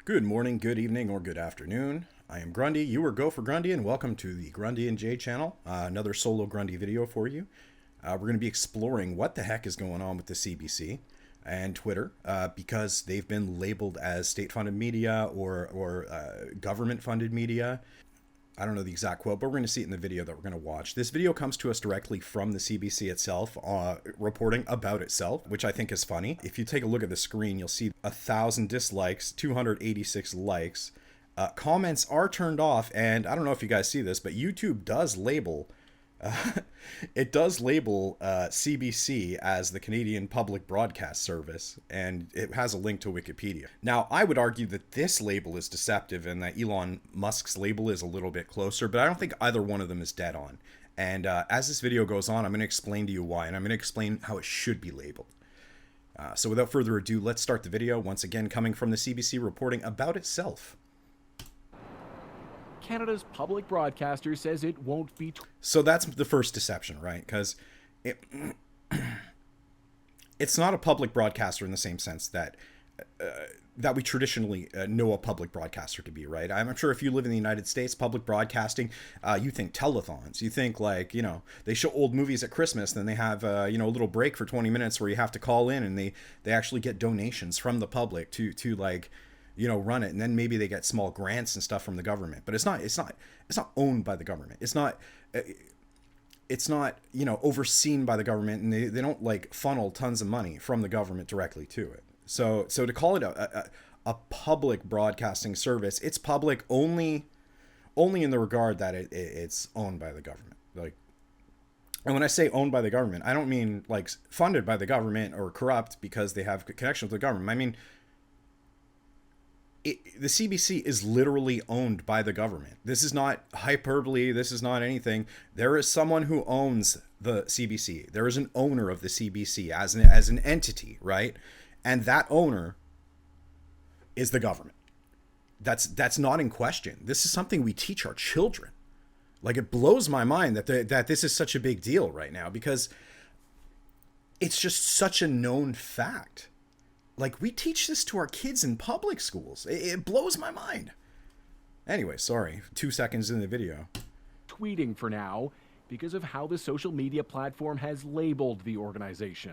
Good morning, good evening, or good afternoon. I am Grundy. You are Go for Grundy, and welcome to the Grundy and Jay channel. Another solo Grundy video for you. We're going to be exploring what the heck is going on with the CBC and Twitter because they've been labeled as state-funded media or government-funded media. I don't know the exact quote, but we're going to see it in the video that we're going to watch. This video comes to us directly from the CBC itself, reporting about itself, which I think is funny. If you take a look at the screen, you'll see 1,000 dislikes, 286 likes. Comments are turned off, and I don't know if you guys see this, but YouTube does label CBC as the Canadian Public Broadcast Service, and it has a link to Wikipedia. Now, I would argue that this label is deceptive and that Elon Musk's label is a little bit closer, but I don't think either one of them is dead on. And as this video goes on, I'm going to explain to you why, and I'm going to explain how it should be labeled. So without further ado, let's start the video, once again coming from the CBC reporting about itself. Canada's public broadcaster says it won't be... So that's the first deception, right? Because it's not a public broadcaster in the same sense that we traditionally know a public broadcaster to be, right? I'm sure if you live in the United States, public broadcasting, you think telethons. You think like, they show old movies at Christmas, then they have, a little break for 20 minutes where you have to call in and they actually get donations from the public to like... run it, and then maybe they get small grants and stuff from the government. But it's not owned by the government. It's not overseen by the government, and they don't like funnel tons of money from the government directly to it. So to call it a public broadcasting service, it's public only in the regard that it's owned by the government. Like, and when I say owned by the government, I don't mean like funded by the government or corrupt because they have connection with the government. I mean, the CBC is literally owned by the government. This is not hyperbole. This is not anything. There is someone who owns the CBC. There is an owner of the CBC as an entity, right? And that owner is the government. That's not in question. This is something we teach our children. Like, it blows my mind that this is such a big deal right now because it's just such a known fact. Like, we teach this to our kids in public schools. It blows my mind. Anyway, sorry, 2 seconds in the video. Tweeting for now because of how the social media platform has labeled the organization.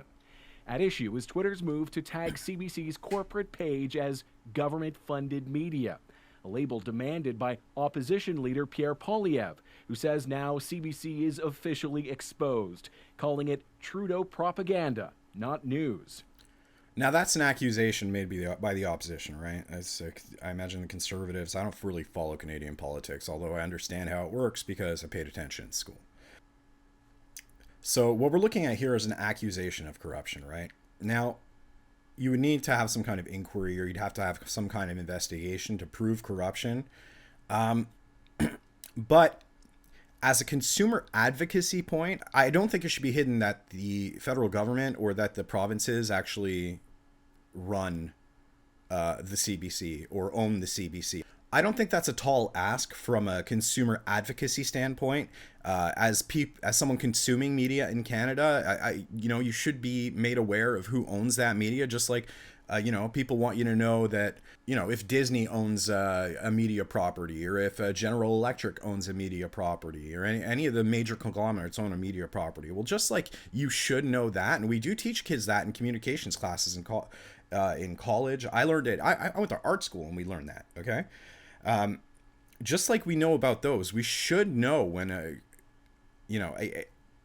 At issue is Twitter's move to tag CBC's corporate page as government-funded media, a label demanded by opposition leader Pierre Poilievre, who says now CBC is officially exposed, calling it Trudeau propaganda, not news. Now, that's an accusation made by the opposition, right? I imagine the Conservatives. I don't really follow Canadian politics, although I understand how it works because I paid attention in school. So what we're looking at here is an accusation of corruption, right? Now, you would need to have some kind of inquiry, or you'd have to have some kind of investigation to prove corruption. But as a consumer advocacy point, I don't think it should be hidden that the federal government or that the provinces actually run the CBC or own the CBC. I don't think that's a tall ask from a consumer advocacy standpoint. As someone consuming media in Canada, you should be made aware of who owns that media, just like people want you to know that, if Disney owns a media property, or if General Electric owns a media property, or any of the major conglomerates own a media property. Well, just like you should know that, and we do teach kids that in communications classes in college. I learned it. I went to art school and we learned that, okay? Just like we know about those, we should know when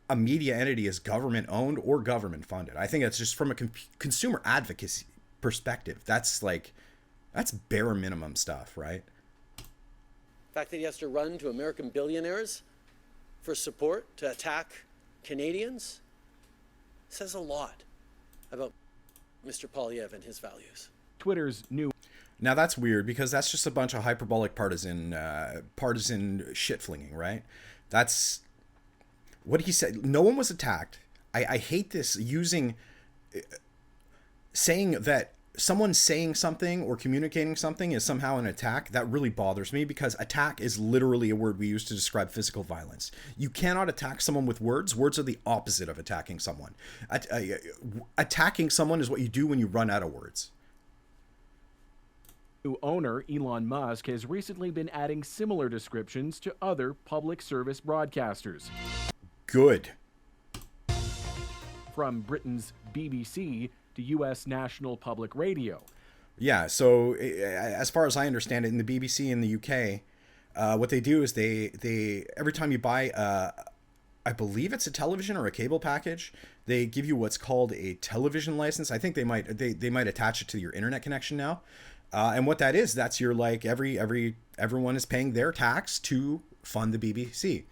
a media entity is government owned or government funded. I think that's just from a consumer advocacy perspective. That's bare minimum stuff, right? The fact that he has to run to American billionaires for support to attack Canadians says a lot about Mr. Poilievre and his values. Twitter's new... Now that's weird because that's just a bunch of hyperbolic partisan shit flinging, right? That's what he said. No one was attacked. I hate this saying that someone saying something or communicating something is somehow an attack. That really bothers me because attack is literally a word we use to describe physical violence. You cannot attack someone with words. Words are the opposite of attacking someone. Attacking someone is what you do when you run out of words. New owner Elon Musk has recently been adding similar descriptions to other public service broadcasters. Good. From Britain's BBC to U.S. National Public Radio. Yeah, so as far as I understand it, in the BBC in the UK, what they do is they every time you buy, I believe it's a television or a cable package, they give you what's called a television license. I think they might attach it to your internet connection now. And what that is, that's your like everyone is paying their tax to fund the BBC.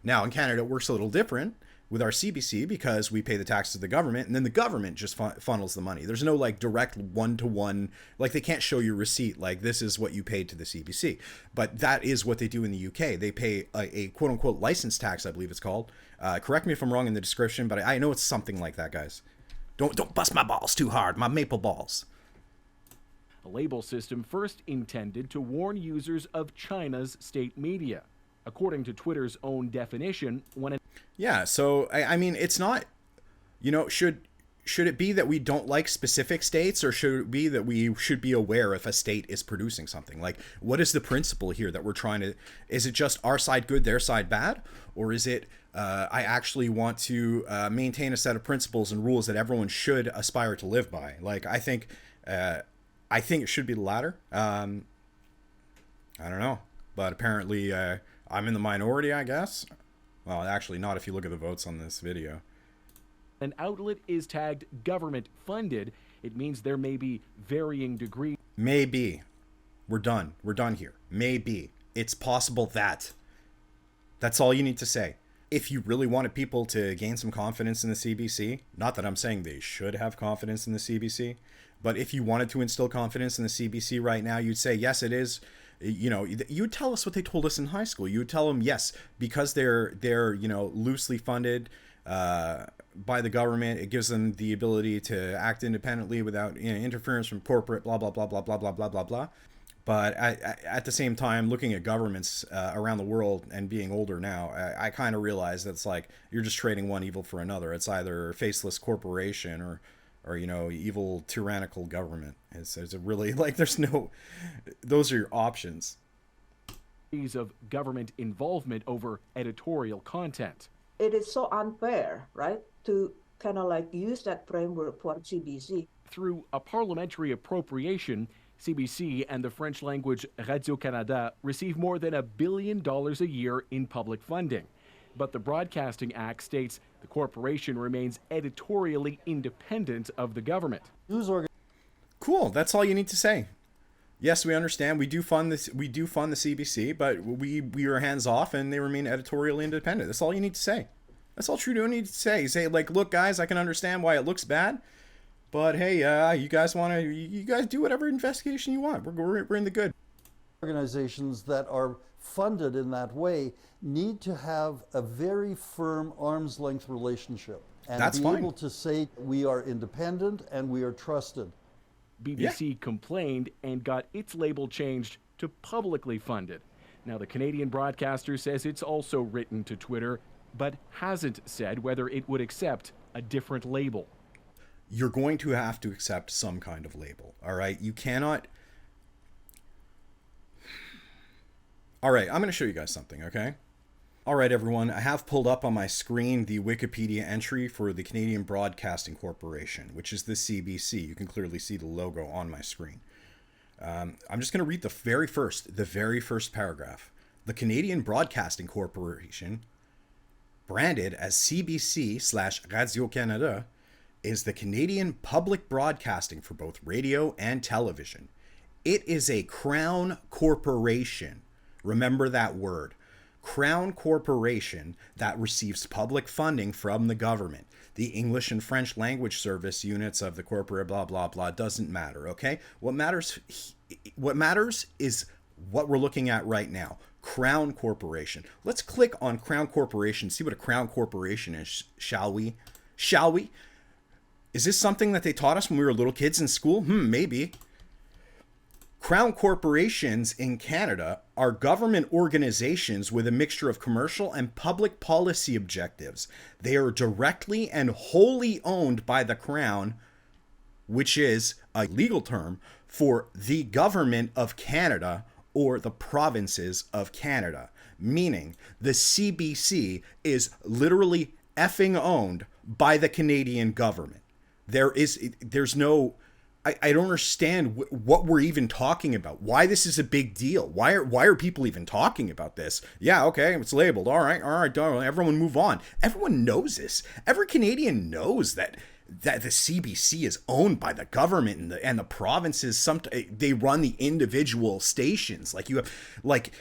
Now in Canada, it works a little different with our CBC because we pay the tax to the government, and then the government just funnels the money. There's no like direct one-to-one, like they can't show you a receipt like this is what you paid to the CBC. But that is what they do in the UK. They pay a quote-unquote license tax, I believe it's called. Correct me if I'm wrong in the description, but I know it's something like that, guys. Don't bust my balls too hard, my maple balls. A label system first intended to warn users of China's state media. According to Twitter's own definition, when yeah, so I mean, it's not, should it be that we don't like specific states, or should it be that we should be aware if a state is producing something? Like, what is the principle here that we're trying to, is it just our side good, their side bad? Or is it, I actually want to maintain a set of principles and rules that everyone should aspire to live by? Like, I think it should be the latter. I don't know, but apparently I'm in the minority, I guess. Well, actually not if you look at the votes on this video. An outlet is tagged government funded, it means there may be varying degrees. Maybe. We're done. We're done here. Maybe. It's possible that. That's all you need to say. If you really wanted people to gain some confidence in the CBC, not that I'm saying they should have confidence in the CBC, but if you wanted to instill confidence in the CBC right now, you'd say, yes, it is. You would tell us what they told us in high school. You would tell them, yes, because they're loosely funded by the government, it gives them the ability to act independently without interference from corporate, blah, blah, blah, blah, blah, blah, blah, blah, blah. But at the same time, looking at governments around the world and being older now, I kind of realize that it's like you're just trading one evil for another. It's either faceless corporation or evil tyrannical government. It's really like there's no, those are your options. Of government involvement over editorial content. It is so unfair, right, to kind of like use that framework for CBC. Through a parliamentary appropriation, CBC and the French language Radio-Canada receive more than $1 billion a year in public funding. But the Broadcasting Act states the corporation remains editorially independent of the government. Cool. That's all you need to say. Yes, we understand. We do fund this. We do fund the CBC, but we are hands off, and they remain editorially independent. That's all you need to say. That's all Trudeau needs to say. Say like, look, guys, I can understand why it looks bad, but hey, you guys do whatever investigation you want. We're in the good. Organizations that are funded in that way need to have a very firm arm's length relationship and That's be fine. able to say we are independent and we are trusted. BBC complained and got its label changed to publicly funded. Now the Canadian broadcaster says it's also written to Twitter, but hasn't said whether it would accept a different label. You're going to have to accept some kind of label, all right? You cannot... All right, I'm going to show you guys something, okay? All right, everyone, I have pulled up on my screen the Wikipedia entry for the Canadian Broadcasting Corporation, which is the CBC. You can clearly see the logo on my screen. I'm just going to read the very first paragraph. The Canadian Broadcasting Corporation, branded as CBC/Radio-Canada, is the Canadian public broadcasting for both radio and television. It is a crown corporation. Remember that word. Crown corporation that receives public funding from the government. The English and French language service units of the corporate blah blah blah doesn't matter, okay? What matters is what we're looking at right now. Crown corporation. Let's click on Crown corporation, see what a crown corporation is, shall we? Shall we? Is this something that they taught us when we were little kids in school? Maybe. Crown corporations in Canada are government organizations with a mixture of commercial and public policy objectives. They are directly and wholly owned by the Crown, which is a legal term for the government of Canada or the provinces of Canada, meaning the CBC is literally effing owned by the Canadian government. There's no, I don't understand what we're even talking about. Why this is a big deal? Why are people even talking about this? Yeah, okay, it's labeled. All right, don't everyone move on. Everyone knows this. Every Canadian knows that the CBC is owned by the government and the provinces. They run the individual stations. Like you have, like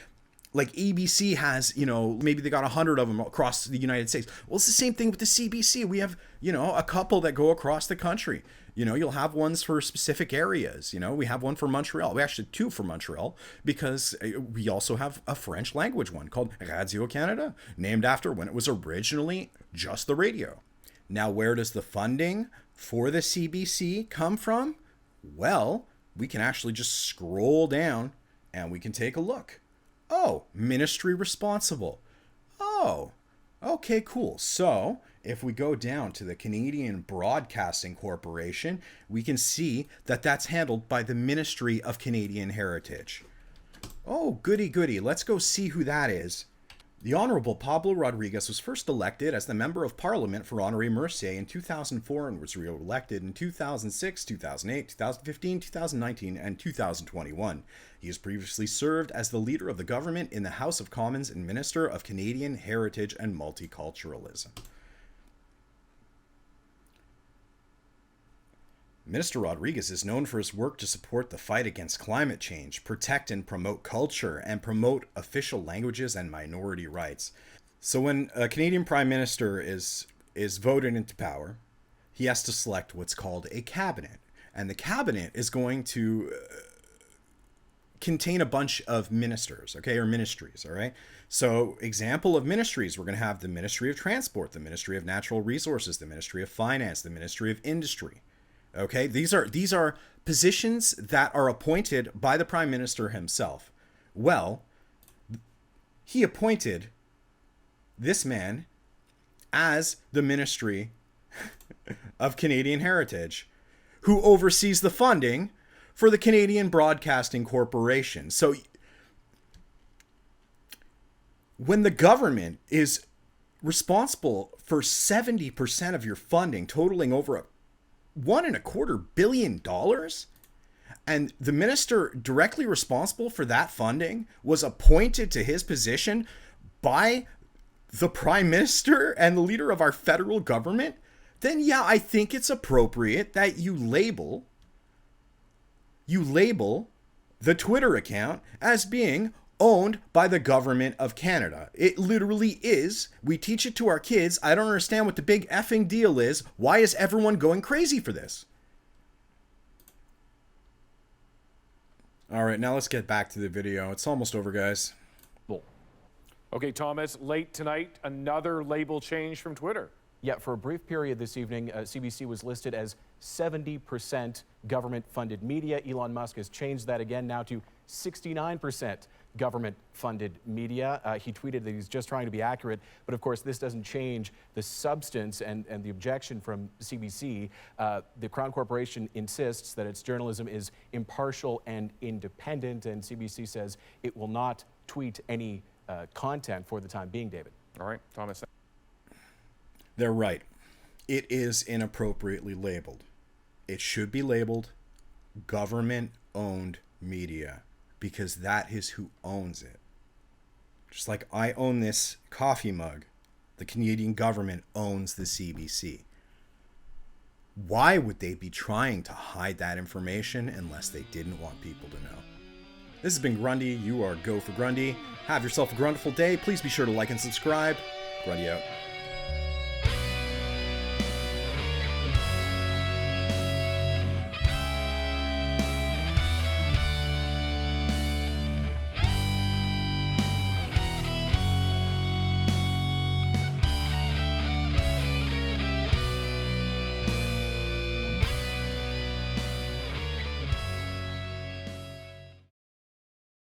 ABC has, maybe they got 100 of them across the United States. Well, it's the same thing with the CBC. We have, a couple that go across the country. You'll have ones for specific areas. We have one for Montreal. We actually two for Montreal because we also have a French language one called Radio Canada, named after when it was originally just the radio. Now, where does the funding for the CBC come from? Well, we can actually just scroll down and we can take a look. Oh, ministry responsible. Oh, okay, cool. So if we go down to the Canadian Broadcasting Corporation, we can see that that's handled by the Ministry of Canadian Heritage. Oh, goody goody. Let's go see who that is. The Honorable Pablo Rodriguez was first elected as the Member of Parliament for Honoré Mercier in 2004 and was re-elected in 2006, 2008, 2015, 2019, and 2021. He has previously served as the Leader of the Government in the House of Commons and Minister of Canadian Heritage and Multiculturalism. Minister Rodriguez is known for his work to support the fight against climate change, protect and promote culture, and promote official languages and minority rights. So when a Canadian Prime Minister is voted into power, he has to select what's called a cabinet. And the cabinet is going to contain a bunch of ministers, okay, or ministries, all right? So example of ministries, we're going to have the Ministry of Transport, the Ministry of Natural Resources, the Ministry of Finance, the Ministry of Industry. Okay, these are positions that are appointed by the Prime Minister himself. Well, he appointed this man as the Ministry of Canadian Heritage, who oversees the funding for the Canadian Broadcasting Corporation. So when the government is responsible for 70% of your funding, totaling over $1.25 billion, and the minister directly responsible for that funding was appointed to his position by the Prime Minister and the leader of our federal government, then yeah, I think it's appropriate that you label the Twitter account as being owned by the government of Canada. It literally is. We teach it to our kids. I don't understand what the big effing deal is. Why is everyone going crazy for this? All right, now let's get back to the video. It's almost over, guys. Okay, Thomas, late tonight, another label change from Twitter. Yeah, for a brief period this evening, CBC was listed as 70% government-funded media. Elon Musk has changed that again now to 69% government-funded media. He tweeted that he's just trying to be accurate, but of course this doesn't change the substance and the objection from CBC. The Crown Corporation insists that its journalism is impartial and independent, and CBC says it will not tweet any content for the time being, David. All right, Thomas. They're right. It is inappropriately labeled. It should be labeled government-owned media, because that is who owns it. Just like I own this coffee mug, the Canadian government owns the CBC. Why would they be trying to hide that information unless they didn't want people to know? This has been Grundy. You are Go for Grundy. Have yourself a grundful day. Please be sure to like and subscribe. Grundy out.